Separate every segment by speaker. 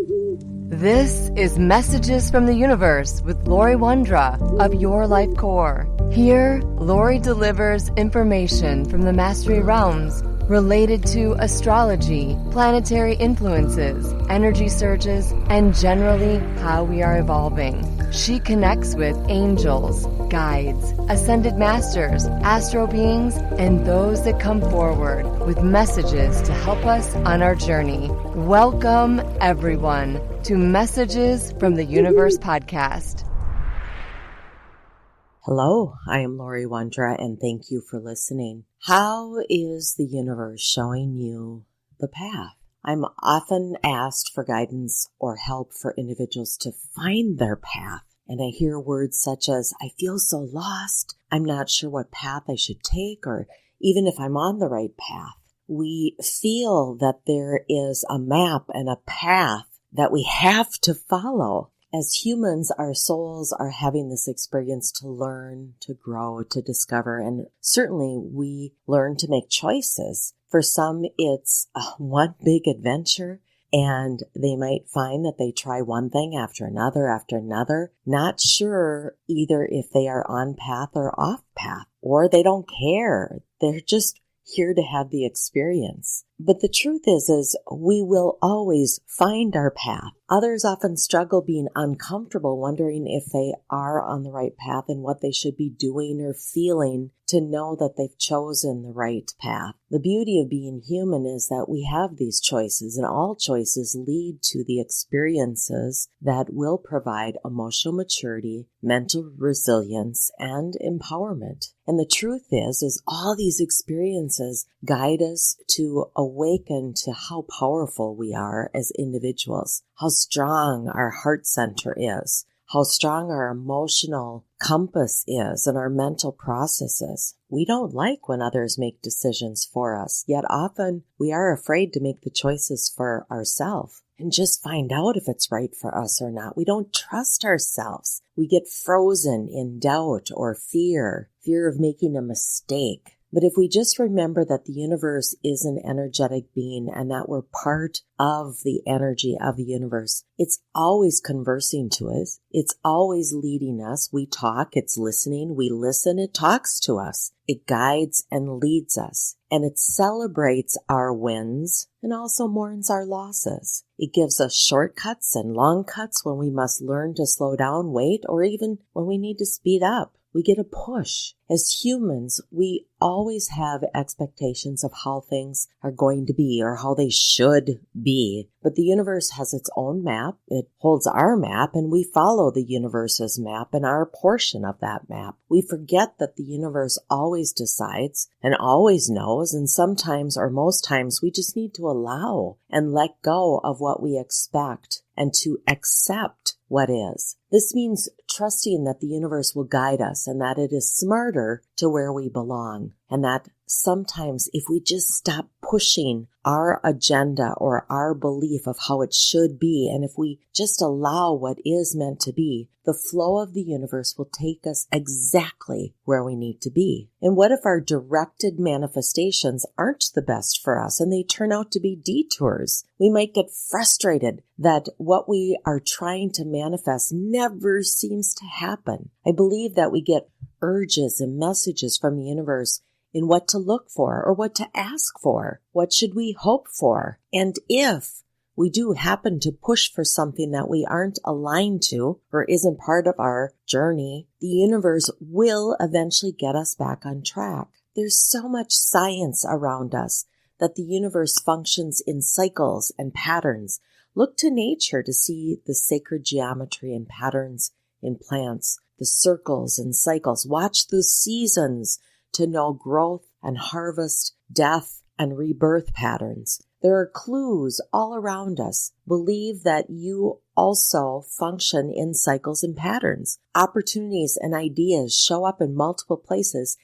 Speaker 1: This is Messages from the Universe with Laurie Wondra of Your Life Core. Here, Laurie delivers information from the Mastery Realms related to astrology, planetary influences, energy surges, and generally how we are evolving. She connects with angels, guides, ascended masters, astro beings, and those that come forward with messages to help us on our journey. Welcome, everyone, to Messages from the Universe podcast.
Speaker 2: Hello, I am Laurie Wondra, and thank you for listening. How is the universe showing you the path? I'm often asked for guidance or help for individuals to find their path, and I hear words such as, I feel so lost, I'm not sure what path I should take, or even if I'm on the right path. We feel that there is a map and a path that we have to follow. As humans, our souls are having this experience to learn, to grow, to discover, and certainly we learn to make choices. For some, it's one big adventure, and they might find that they try one thing after another, not sure either if they are on path or off path, or they don't care. They're just here to have the experience. But the truth is we will always find our path. Others often struggle being uncomfortable, wondering if they are on the right path and what they should be doing or feeling to know that they've chosen the right path. The beauty of being human is that we have these choices, and all choices lead to the experiences that will provide emotional maturity, mental resilience, and empowerment. And the truth is all these experiences guide us to awaken to how powerful we are as individuals, how strong our heart center is, how strong our emotional compass is, and our mental processes. We don't like when others make decisions for us, yet often we are afraid to make the choices for ourselves and just find out if it's right for us or not. We don't trust ourselves. We get frozen in doubt or fear of making a mistake. But if we just remember that the universe is an energetic being and that we're part of the energy of the universe, it's always conversing to us. It's always leading us. We talk, it's listening. We listen, it talks to us. It guides and leads us. And it celebrates our wins and also mourns our losses. It gives us shortcuts and long cuts when we must learn to slow down, wait, or even when we need to speed up. We get a push. As humans, we always have expectations of how things are going to be or how they should be. But the universe has its own map. It holds our map, and we follow the universe's map and our portion of that map. We forget that the universe always decides and always knows, and sometimes or most times we just need to allow and let go of what we expect and to accept what is. This means trusting that the universe will guide us and that it is smarter to where we belong, and that sometimes if we just stop pushing our agenda or our belief of how it should be, and if we just allow what is meant to be, the flow of the universe will take us exactly where we need to be. And what if our directed manifestations aren't the best for us and they turn out to be detours? We might get frustrated that what we are trying to manifest never seems to happen. I believe that we get urges and messages from the universe in what to look for or what to ask for. What should we hope for? And if we do happen to push for something that we aren't aligned to or isn't part of our journey, the universe will eventually get us back on track. There's so much science around us that the universe functions in cycles and patterns. Look to nature to see the sacred geometry and patterns in plants, the circles and cycles. Watch the seasons to know growth and harvest, death and rebirth patterns. There are clues all around us. Believe that you also function in cycles and patterns. Opportunities and ideas show up in multiple places,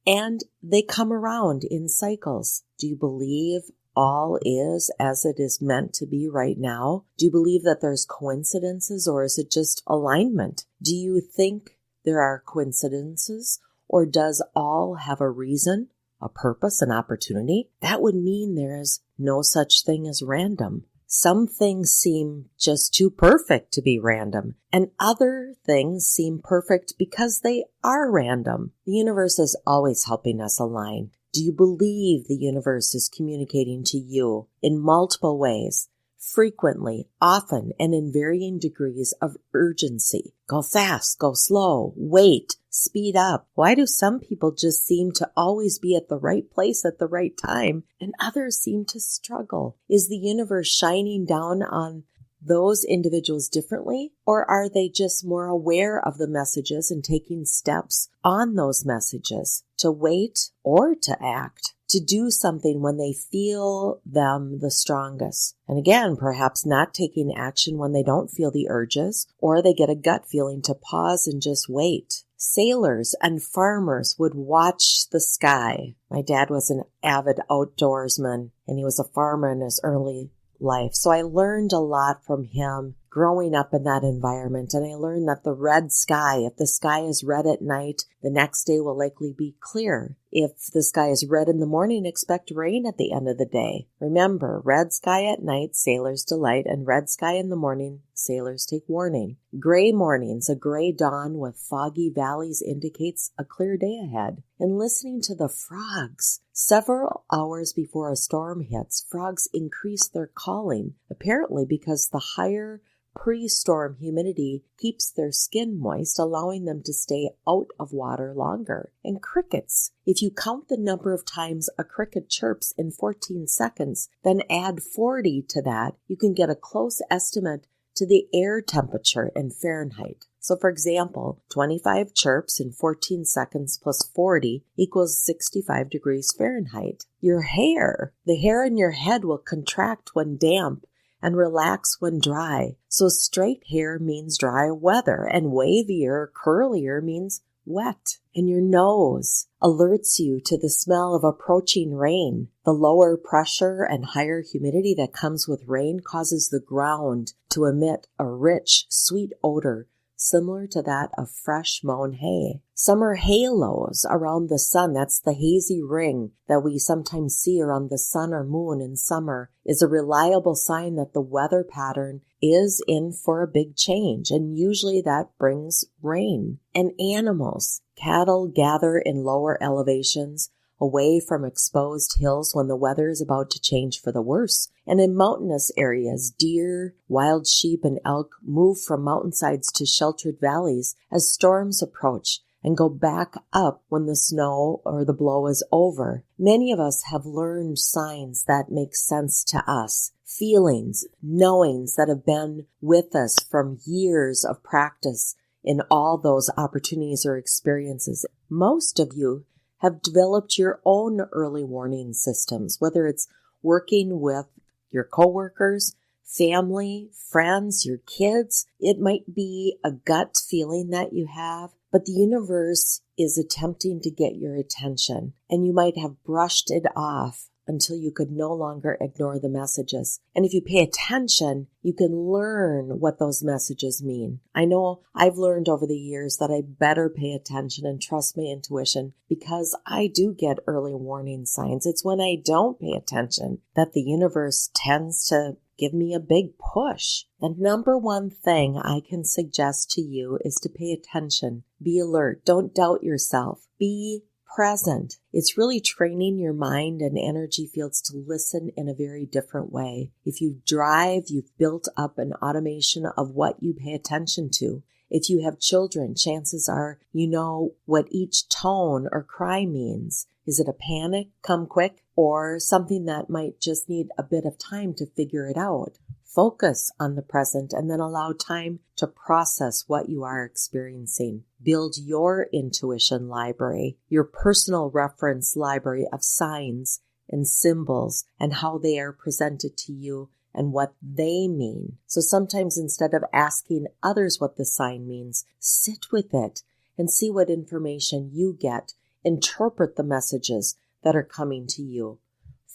Speaker 2: and they come around in cycles. Do you believe all is as it is meant to be right now? Do you believe that there's coincidences, or is it just alignment? Do you think there are coincidences, or does all have a reason, a purpose, an opportunity? That would mean there is no such thing as random. Some things seem just too perfect to be random, and other things seem perfect because they are random. The universe is always helping us align. Do you believe the universe is communicating to you in multiple ways, frequently, often, and in varying degrees of urgency? Go fast, go slow, wait, speed up. Why do some people just seem to always be at the right place at the right time, and others seem to struggle? Is the universe shining down on those individuals differently, or are they just more aware of the messages and taking steps on those messages to wait or to act, to do something when they feel them the strongest? And again, perhaps not taking action when they don't feel the urges, or they get a gut feeling to pause and just wait. Sailors and farmers would watch the sky. My dad was an avid outdoorsman, and he was a farmer in his early life. So I learned a lot from him growing up in that environment. And I learned that the red sky, if the sky is red at night, the next day will likely be clear. If the sky is red in the morning, expect rain at the end of the day. Remember, red sky at night, sailors delight, and red sky in the morning, sailors take warning. Gray mornings, a gray dawn with foggy valleys indicates a clear day ahead. And listening to the frogs, several hours before a storm hits, frogs increase their calling, apparently because the higher pre-storm humidity keeps their skin moist, allowing them to stay out of water longer. And crickets, if you count the number of times a cricket chirps in 14 seconds, then add 40 to that, you can get a close estimate to the air temperature in Fahrenheit. So for example, 25 chirps in 14 seconds plus 40 equals 65 degrees Fahrenheit. Your hair, the hair in your head will contract when damp and relax when dry. So straight hair means dry weather, and wavier, curlier means wet. And your nose alerts you to the smell of approaching rain. The lower pressure and higher humidity that comes with rain causes the ground to emit a rich, sweet odor similar to that of fresh mown hay. Summer halos around the sun, that's the hazy ring that we sometimes see around the sun or moon in summer, is a reliable sign that the weather pattern is in for a big change, and usually that brings rain. And animals, cattle gather in lower elevations, away from exposed hills when the weather is about to change for the worse. And in mountainous areas, deer, wild sheep, and elk move from mountainsides to sheltered valleys as storms approach and go back up when the snow or the blow is over. Many of us have learned signs that make sense to us, feelings, knowings that have been with us from years of practice in all those opportunities or experiences. Most of you have developed your own early warning systems, whether it's working with your coworkers, family, friends, your kids. It might be a gut feeling that you have, but the universe is attempting to get your attention, and you might have brushed it off until you could no longer ignore the messages. And if you pay attention, you can learn what those messages mean. I know I've learned over the years that I better pay attention and trust my intuition because I do get early warning signs. It's when I don't pay attention that the universe tends to give me a big push. The number one thing I can suggest to you is to pay attention. Be alert. Don't doubt yourself. Be present. It's really training your mind and energy fields to listen in a very different way. If you drive, you've built up an automation of what you pay attention to. If you have children, chances are you know what each tone or cry means. Is it a panic, come quick, or something that might just need a bit of time to figure it out? Focus on the present and then allow time to process what you are experiencing. Build your intuition library, your personal reference library of signs and symbols and how they are presented to you and what they mean. So sometimes instead of asking others what the sign means, sit with it and see what information you get. Interpret the messages that are coming to you.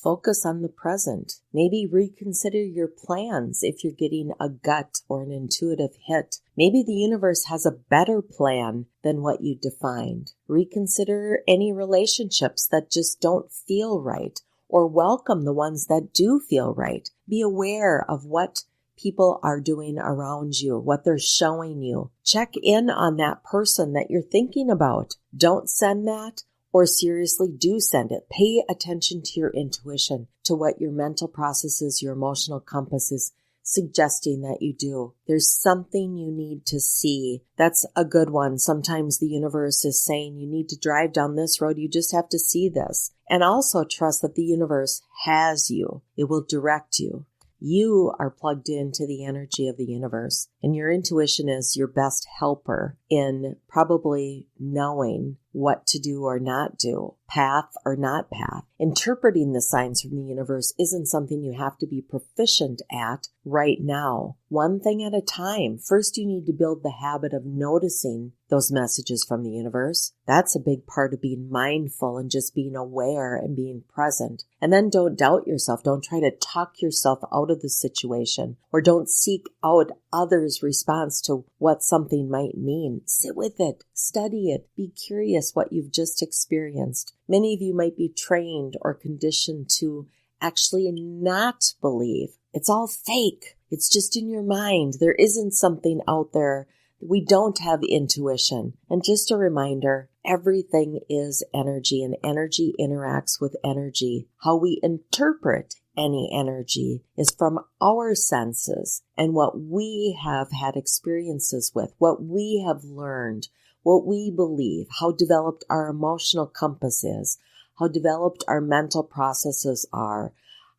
Speaker 2: Focus on the present. Maybe reconsider your plans if you're getting a gut or an intuitive hit. Maybe the universe has a better plan than what you defined. Reconsider any relationships that just don't feel right, or welcome the ones that do feel right. Be aware of what people are doing around you, what they're showing you. Check in on that person that you're thinking about. Don't send that, or seriously do send it. Pay attention to your intuition, to what your mental processes, your emotional compass is suggesting that you do. There's something you need to see. That's a good one. Sometimes the universe is saying you need to drive down this road. You just have to see this. And also trust that the universe has you. It will direct you. You are plugged into the energy of the universe, and your intuition is your best helper in probably knowing what to do or not do, path or not path. Interpreting the signs from the universe isn't something you have to be proficient at right now. One thing at a time. First, you need to build the habit of noticing those messages from the universe. That's a big part of being mindful and just being aware and being present. And then don't doubt yourself. Don't try to talk yourself out of the situation, or don't seek out others' response to what something might mean. Sit with it, study it, be curious what you've just experienced. Many of you might be trained or conditioned to actually not believe. It's all fake. It's just in your mind. There isn't something out there. We don't have intuition. And just a reminder, everything is energy, and energy interacts with energy. How we interpret any energy is from our senses and what we have had experiences with, what we have learned, what we believe, how developed our emotional compass is, how developed our mental processes are,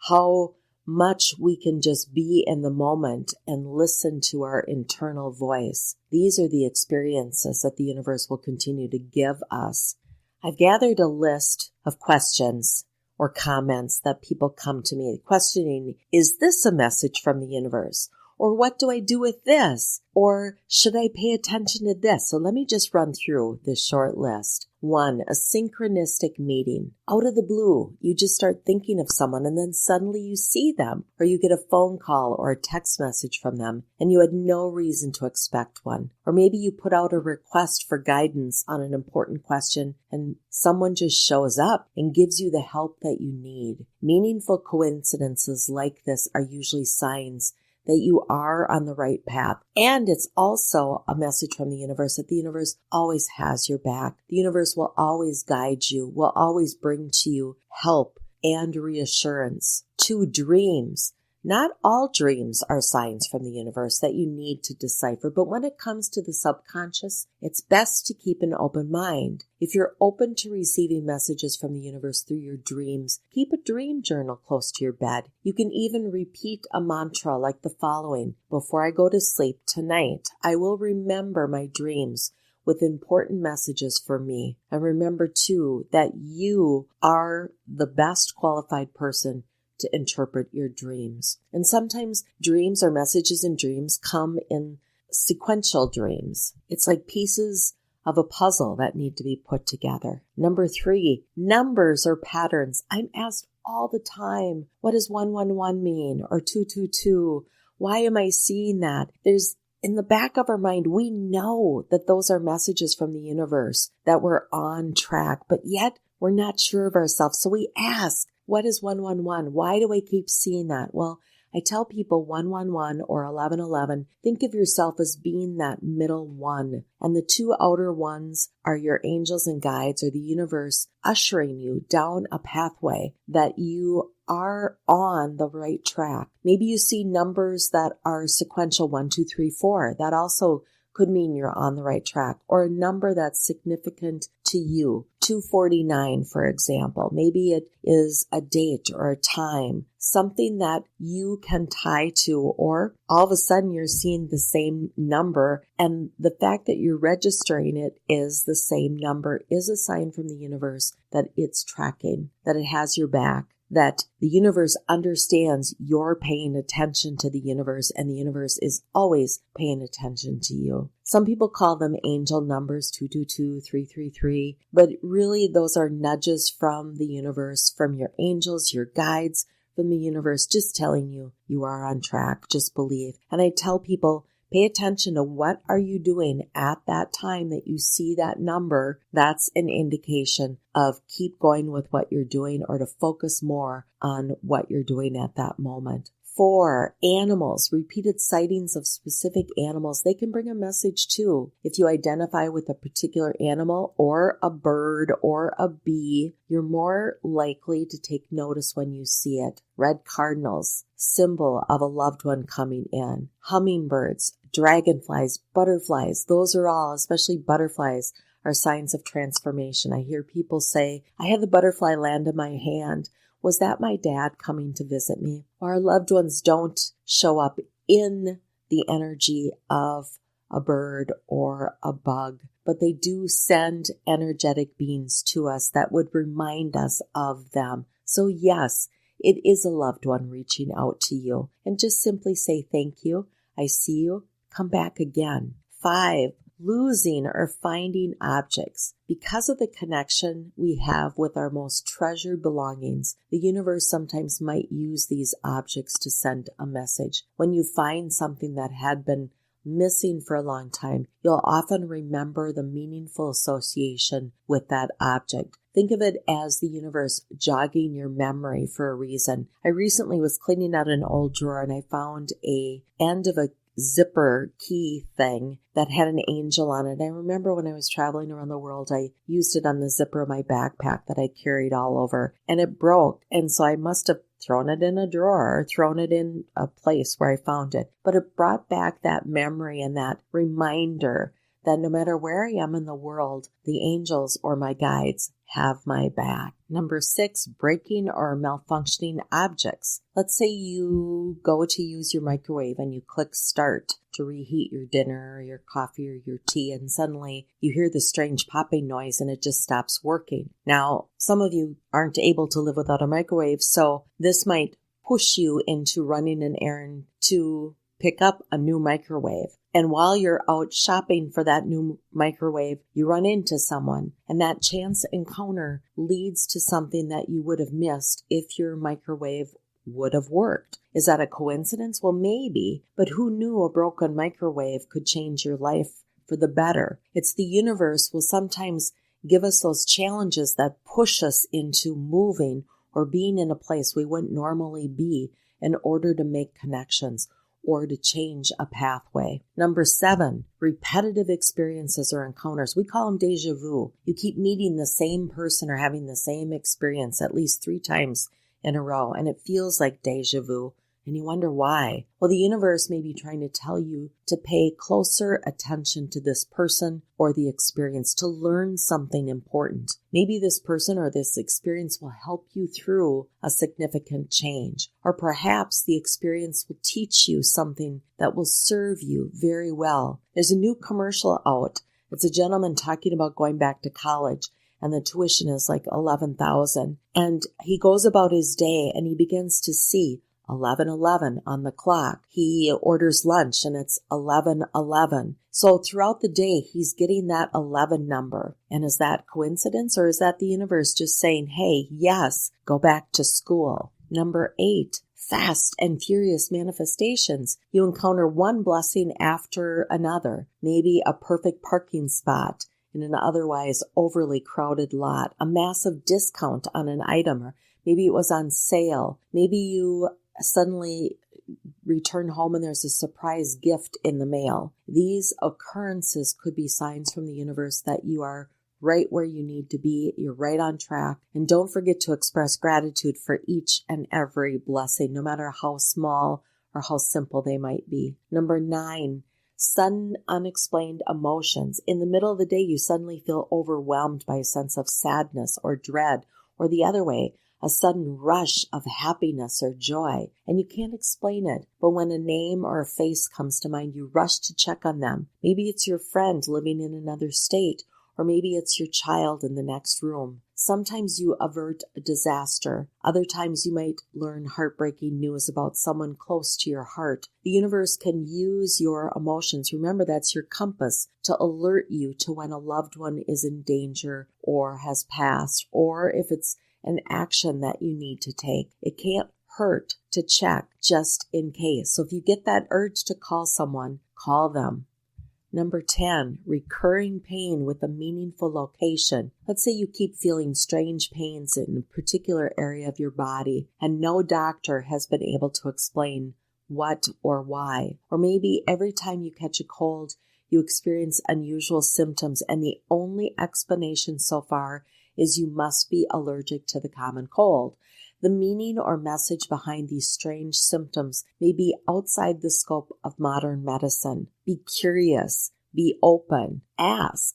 Speaker 2: how much we can just be in the moment and listen to our internal voice. These are the experiences that the universe will continue to give us. I've gathered a list of questions or comments that people come to me questioning, is this a message from the universe? Or what do I do with this? Or should I pay attention to this? So let me just run through this short list. 1, a synchronistic meeting. Out of the blue, you just start thinking of someone and then suddenly you see them, or you get a phone call or a text message from them and you had no reason to expect one. Or maybe you put out a request for guidance on an important question and someone just shows up and gives you the help that you need. Meaningful coincidences like this are usually signs that you are on the right path. And it's also a message from the universe that the universe always has your back. The universe will always guide you, will always bring to you help and reassurance. 2, dreams. Not all dreams are signs from the universe that you need to decipher, but when it comes to the subconscious, it's best to keep an open mind. If you're open to receiving messages from the universe through your dreams, keep a dream journal close to your bed. You can even repeat a mantra like the following: before I go to sleep tonight, I will remember my dreams with important messages for me. And remember too that you are the best qualified person to interpret your dreams. And sometimes dreams or messages in dreams come in sequential dreams. It's like pieces of a puzzle that need to be put together. 3, numbers or patterns. I'm asked all the time, what does 111 mean? Or 222? Why am I seeing that? There's in the back of our mind, we know that those are messages from the universe, that we're on track, but yet we're not sure of ourselves. So we ask, what is 111? Why do I keep seeing that? Well, I tell people 111 or 1111, think of yourself as being that middle one. And the 2 outer ones are your angels and guides, or the universe ushering you down a pathway that you are on the right track. Maybe you see numbers that are sequential 1, 2, 3, 4. That also could mean you're on the right track, or a number that's significant to you. 249, for example. Maybe it is a date or a time, something that you can tie to, or all of a sudden you're seeing the same number, and the fact that you're registering it is the same number is a sign from the universe that it's tracking, that it has your back, that the universe understands you're paying attention to the universe, and the universe is always paying attention to you. Some people call them angel numbers, 222, 333, but really those are nudges from the universe, from your angels, your guides, from the universe, just telling you you are on track. Just believe. And I tell people, pay attention to what are you doing at that time that you see that number. That's an indication of keep going with what you're doing, or to focus more on what you're doing at that moment. 4, animals, repeated sightings of specific animals. They can bring a message too. If you identify with a particular animal or a bird or a bee, you're more likely to take notice when you see it. Red cardinals, symbol of a loved one coming in. Hummingbirds, dragonflies, butterflies, those are all, especially butterflies, are signs of transformation. I hear people say, I had the butterfly land in my hand. Was that my dad coming to visit me? Our loved ones don't show up in the energy of a bird or a bug, but they do send energetic beings to us that would remind us of them. So yes, it is a loved one reaching out to you. And just simply say, thank you. I see you. Come back again. 5, losing or finding objects. Because of the connection we have with our most treasured belongings, the universe sometimes might use these objects to send a message. When you find something that had been missing for a long time, you'll often remember the meaningful association with that object. Think of it as the universe jogging your memory for a reason. I recently was cleaning out an old drawer and I found a end of a zipper key thing that had an angel on it. I remember when I was traveling around the world, I used it on the zipper of my backpack that I carried all over, and it broke. And so I must have thrown it in a drawer or thrown it in a place where I found it. But it brought back that memory and that reminder that no matter where I am in the world, the angels or my guides have my back. Number 6, breaking or malfunctioning objects. Let's say you go to use your microwave and you click start to reheat your dinner or your coffee or your tea, and suddenly you hear this strange popping noise and it just stops working. Now, some of you aren't able to live without a microwave, so this might push you into running an errand to pick up a new microwave. And while you're out shopping for that new microwave, you run into someone, and that chance encounter leads to something that you would have missed if your microwave would have worked. Is that a coincidence? Well, maybe, but who knew a broken microwave could change your life for the better? It's the universe will sometimes give us those challenges that push us into moving or being in a place we wouldn't normally be in order to make connections or to change a pathway. Number 7, repetitive experiences or encounters. We call them deja vu. You keep meeting the same person or having the same experience at least 3 times in a row, and it feels like deja vu, and you wonder why. Well, the universe may be trying to tell you to pay closer attention to this person or the experience, to learn something important. Maybe this person or this experience will help you through a significant change. Or perhaps the experience will teach you something that will serve you very well. There's a new commercial out. It's a gentleman talking about going back to college, and the tuition is like $11,000. And he goes about his day and he begins to see 11:11 on the clock. He orders lunch and it's 11:11. So throughout the day, he's getting that 11 number. And is that coincidence, or is that the universe just saying, hey, yes, go back to school? Number 8, fast and furious manifestations. You encounter one blessing after another. Maybe a perfect parking spot in an otherwise overly crowded lot, a massive discount on an item, or maybe it was on sale. Maybe you suddenly return home and there's a surprise gift in the mail. These occurrences could be signs from the universe that you are right where you need to be. You're right on track. And don't forget to express gratitude for each and every blessing, no matter how small or how simple they might be. Number 9, sudden unexplained emotions. In the middle of the day, you suddenly feel overwhelmed by a sense of sadness or dread, or the other way, a sudden rush of happiness or joy, and you can't explain it. But when a name or a face comes to mind, you rush to check on them. Maybe it's your friend living in another state, or maybe it's your child in the next room. Sometimes you avert a disaster. Other times you might learn heartbreaking news about someone close to your heart. The universe can use your emotions. Remember, that's your compass to alert you to when a loved one is in danger or has passed, or if it's an action that you need to take. It can't hurt to check just in case. So if you get that urge to call someone, call them. Number 10, recurring pain with a meaningful location. Let's say you keep feeling strange pains in a particular area of your body and no doctor has been able to explain what or why. Or maybe every time you catch a cold, you experience unusual symptoms and the only explanation so far is you must be allergic to the common cold. The meaning or message behind these strange symptoms may be outside the scope of modern medicine. Be curious, be open, ask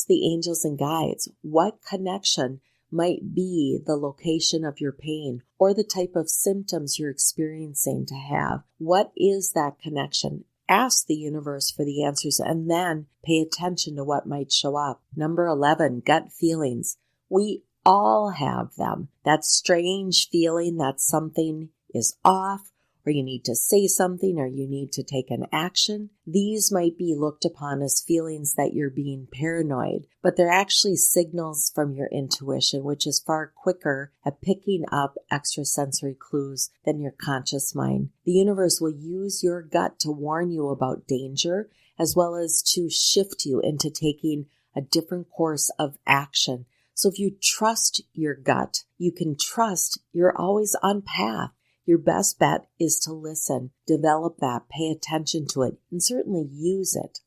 Speaker 2: the angels and guides what connection might be the location of your pain or the type of symptoms you're experiencing to have. What is that connection? Ask the universe for the answers and then pay attention to what might show up. Number 11, gut feelings. We all have them. That strange feeling that something is off, or you need to say something, or you need to take an action. These might be looked upon as feelings that you're being paranoid, but they're actually signals from your intuition, which is far quicker at picking up extrasensory clues than your conscious mind. The universe will use your gut to warn you about danger, as well as to shift you into taking a different course of action. So if you trust your gut, you can trust you're always on path. Your best bet is to listen, develop that, pay attention to it, and certainly use it.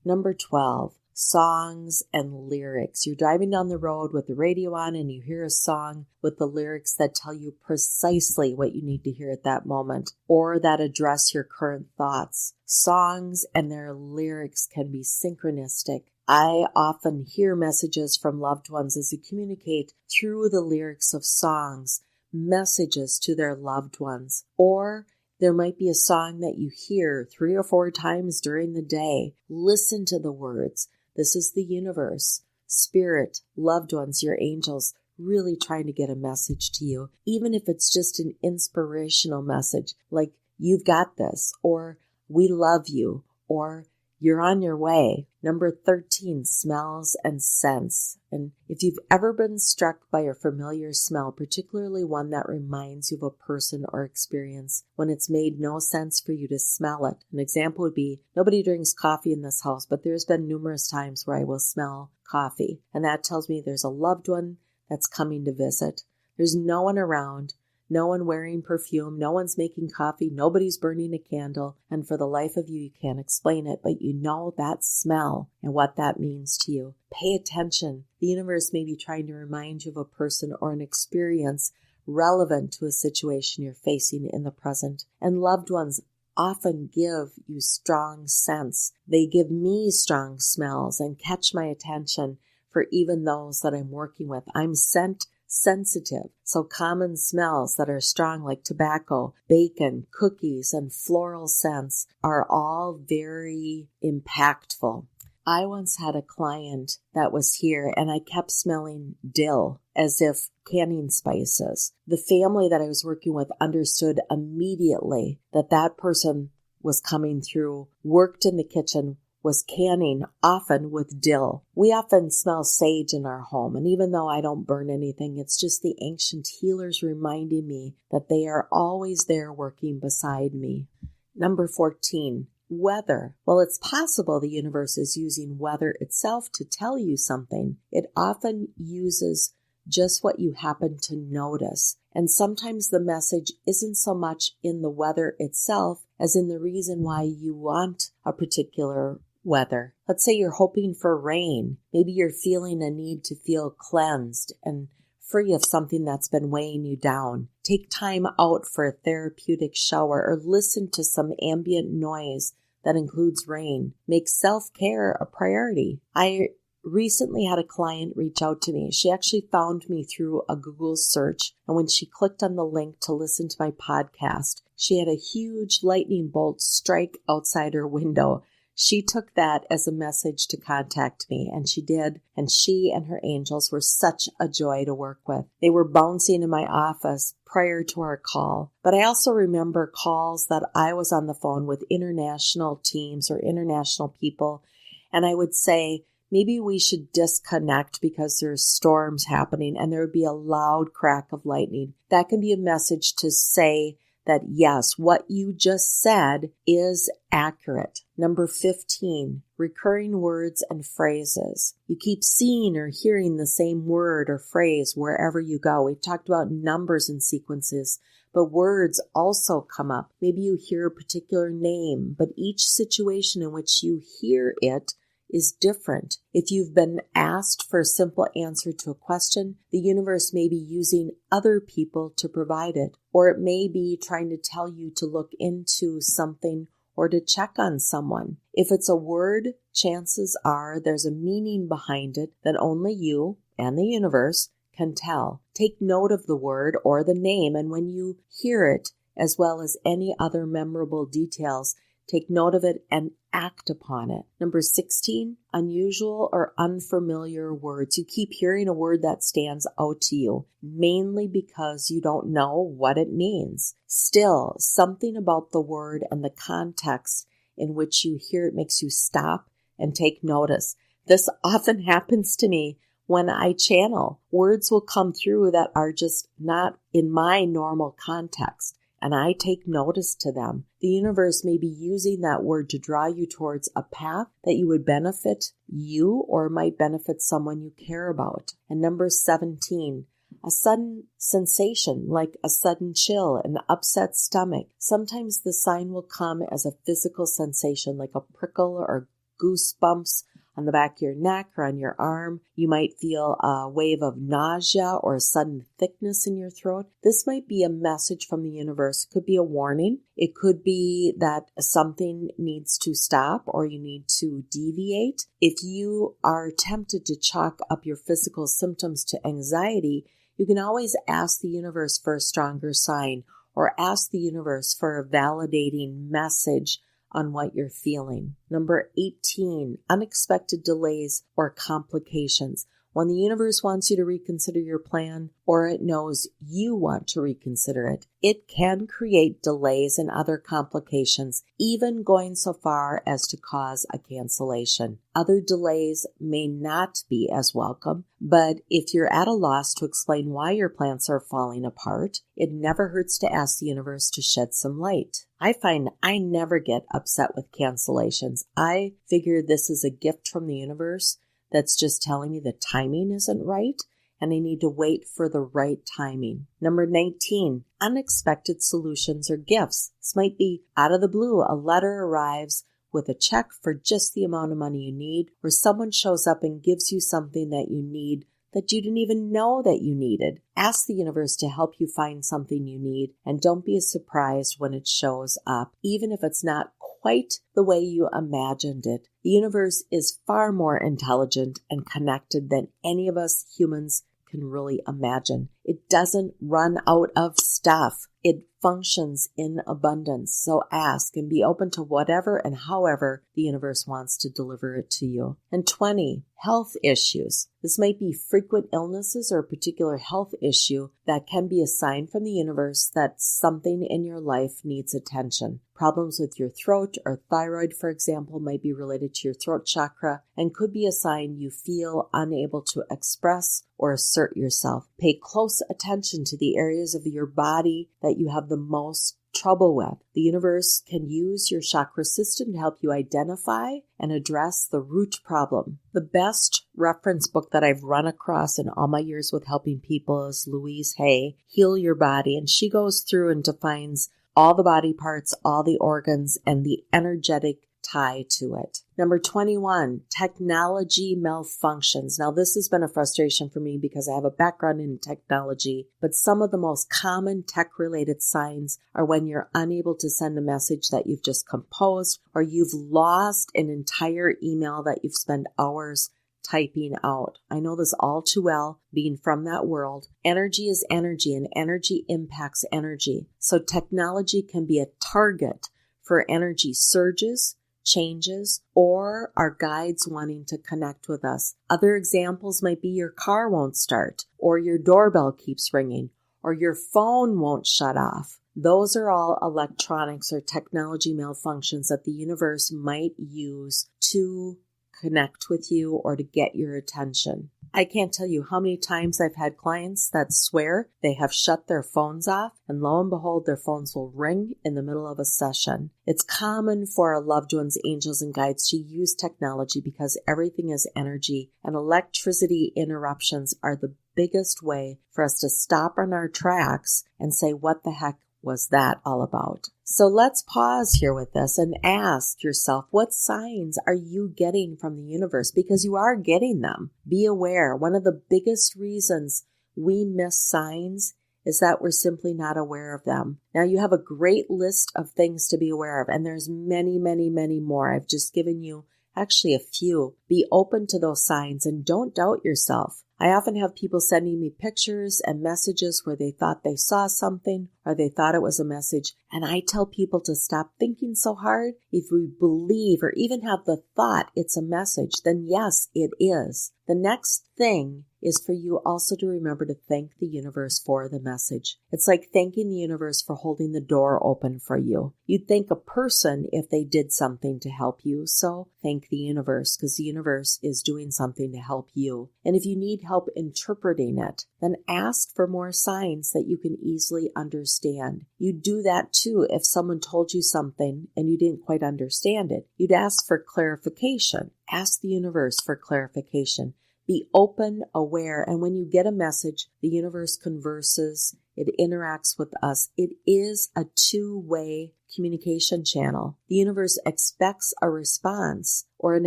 Speaker 2: Number 12, songs and lyrics. You're driving down the road with the radio on and you hear a song with the lyrics that tell you precisely what you need to hear at that moment or that address your current thoughts. Songs and their lyrics can be synchronistic. I often hear messages from loved ones as they communicate through the lyrics of songs, messages to their loved ones. Or there might be a song that you hear 3 or 4 times during the day. Listen to the words. This is the universe, spirit, loved ones, your angels, really trying to get a message to you. Even if it's just an inspirational message, like you've got this, or we love you, or you're on your way. Number 13, smells and scents. And if you've ever been struck by a familiar smell, particularly one that reminds you of a person or experience, when it's made no sense for you to smell it. An example would be, nobody drinks coffee in this house, but there's been numerous times where I will smell coffee. And that tells me there's a loved one that's coming to visit. There's no one around. No one wearing perfume, no one's making coffee, nobody's burning a candle, and for the life of you, you can't explain it, but you know that smell and what that means to you. Pay attention. The universe may be trying to remind you of a person or an experience relevant to a situation you're facing in the present. And loved ones often give you strong scents. They give me strong smells and catch my attention for even those that I'm working with. I'm scent sensitive, so common smells that are strong like tobacco, bacon, cookies, and floral scents are all very impactful. I once had a client that was here and I kept smelling dill as if canning spices. The family that I was working with understood immediately that that person was coming through, worked in the kitchen, was canning, often with dill. We often smell sage in our home, and even though I don't burn anything, it's just the ancient healers reminding me that they are always there working beside me. Number 14, weather. Well, it's possible the universe is using weather itself to tell you something. It often uses just what you happen to notice. And sometimes the message isn't so much in the weather itself as in the reason why you want a particular weather. Let's say you're hoping for rain. Maybe you're feeling a need to feel cleansed and free of something that's been weighing you down. Take time out for a therapeutic shower or listen to some ambient noise that includes rain. Make self-care a priority. I recently had a client reach out to me. She actually found me through a Google search, and when she clicked on the link to listen to my podcast, she had a huge lightning bolt strike outside her window. She took that as a message to contact me, and she did, and she and her angels were such a joy to work with. They were bouncing in my office prior to our call, but I also remember calls that I was on the phone with international teams or international people, and I would say, maybe we should disconnect because there's storms happening, and there would be a loud crack of lightning. That can be a message to say that yes, what you just said is accurate. Number 15, recurring words and phrases. You keep seeing or hearing the same word or phrase wherever you go. We've talked about numbers and sequences, but words also come up. Maybe you hear a particular name, but each situation in which you hear it is different. If you've been asked for a simple answer to a question, the universe may be using other people to provide it, or it may be trying to tell you to look into something or to check on someone. If it's a word, chances are there's a meaning behind it that only you and the universe can tell. Take note of the word or the name, and when you hear it, as well as any other memorable details, take note of it and act upon it. Number 16, unusual or unfamiliar words. You keep hearing a word that stands out to you, mainly because you don't know what it means. Still, something about the word and the context in which you hear it makes you stop and take notice. This often happens to me when I channel. Words will come through that are just not in my normal context, and I take notice to them. The universe may be using that word to draw you towards a path that you would benefit you or might benefit someone you care about. And number 17, a sudden sensation like a sudden chill, an upset stomach. Sometimes the sign will come as a physical sensation like a prickle or goosebumps on the back of your neck or on your arm. You might feel a wave of nausea or a sudden thickness in your throat. This might be a message from the universe. It could be a warning. It could be that something needs to stop or you need to deviate. If you are tempted to chalk up your physical symptoms to anxiety, you can always ask the universe for a stronger sign or ask the universe for a validating message on what you're feeling. Number 18, unexpected delays or complications. When the universe wants you to reconsider your plan, or it knows you want to reconsider it, it can create delays and other complications, even going so far as to cause a cancellation. Other delays may not be as welcome, but if you're at a loss to explain why your plans are falling apart, it never hurts to ask the universe to shed some light. I find I never get upset with cancellations. I figure this is a gift from the universe that's just telling me the timing isn't right and I need to wait for the right timing. Number 19, unexpected solutions or gifts. This might be out of the blue. A letter arrives with a check for just the amount of money you need, or someone shows up and gives you something that you need that you didn't even know that you needed. Ask the universe to help you find something you need, and don't be surprised when it shows up, even if it's not quite the way you imagined it. The universe is far more intelligent and connected than any of us humans can really imagine. It doesn't run out of stuff. It functions in abundance. So ask and be open to whatever and however the universe wants to deliver it to you. And 20, health issues. This might be frequent illnesses or a particular health issue that can be a sign from the universe that something in your life needs attention. Problems with your throat or thyroid, for example, might be related to your throat chakra and could be a sign you feel unable to express or assert yourself. Pay close attention to the areas of your body that you have the most trouble with. The universe can use your chakra system to help you identify and address the root problem. The best reference book that I've run across in all my years with helping people is Louise Hay, Heal Your Body, and she goes through and defines all the body parts, all the organs, and the energetic tie to it. Number 21, technology malfunctions. Now, this has been a frustration for me because I have a background in technology, but some of the most common tech-related signs are when you're unable to send a message that you've just composed, or you've lost an entire email that you've spent hours typing out. I know this all too well, being from that world. Energy is energy, and energy impacts energy. So technology can be a target for energy surges, changes, or our guides wanting to connect with us. Other examples might be your car won't start, or your doorbell keeps ringing, or your phone won't shut off. Those are all electronics or technology malfunctions that the universe might use to connect with you or to get your attention. I can't tell you how many times I've had clients that swear they have shut their phones off, and lo and behold, their phones will ring in the middle of a session. It's common for our loved ones, angels, and guides to use technology because everything is energy, and electricity interruptions are the biggest way for us to stop in our tracks and say, what the heck was that all about? So let's pause here with this and ask yourself, what signs are you getting from the universe? Because you are getting them. Be aware. One of the biggest reasons we miss signs is that we're simply not aware of them. Now, you have a great list of things to be aware of, and there's many, many, many more. I've just given you actually a few. Be open to those signs and don't doubt yourself. I often have people sending me pictures and messages where they thought they saw something or they thought it was a message. And I tell people to stop thinking so hard. If we believe or even have the thought it's a message, then yes, it is. The next thing is for you also to remember to thank the universe for the message. It's like thanking the universe for holding the door open for you. You'd thank a person if they did something to help you, so thank the universe because the universe is doing something to help you. And if you need help interpreting it, then ask for more signs that you can easily understand. You'd do that too if someone told you something and you didn't quite understand it. You'd ask for clarification. Ask the universe for clarification. Be open, aware, and when you get a message, the universe converses, it interacts with us. It is a two-way communication channel. The universe expects a response or an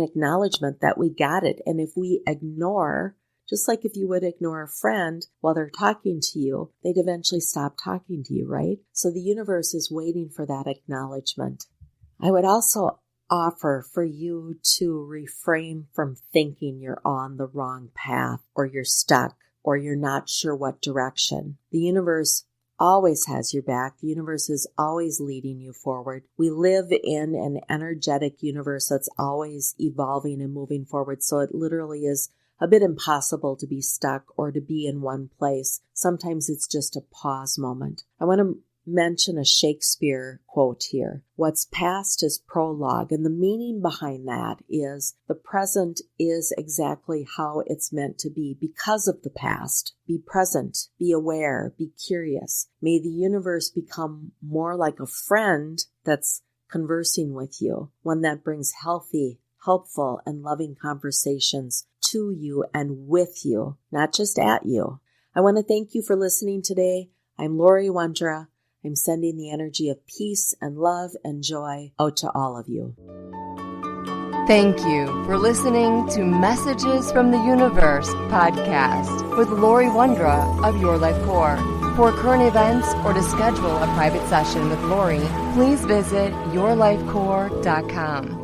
Speaker 2: acknowledgement that we got it. And if we ignore, just like if you would ignore a friend while they're talking to you, they'd eventually stop talking to you, right? So the universe is waiting for that acknowledgement. I would also offer for you to refrain from thinking you're on the wrong path or you're stuck or you're not sure what direction. The universe always has your back. The universe is always leading you forward. We live in an energetic universe that's always evolving and moving forward. So it literally is a bit impossible to be stuck or to be in one place. Sometimes it's just a pause moment. I want to mention a Shakespeare quote here. What's past is prologue, and the meaning behind that is the present is exactly how it's meant to be because of the past. Be present, be aware, be curious. May the universe become more like a friend that's conversing with you, one that brings healthy, helpful, and loving conversations to you and with you, not just at you. I want to thank you for listening today. I'm Laurie Wondra. I'm sending the energy of peace and love and joy out to all of you.
Speaker 1: Thank you for listening to Messages from the Universe podcast with Laurie Wondra of Your Life Core. For current events or to schedule a private session with Laurie, please visit yourlifecore.com.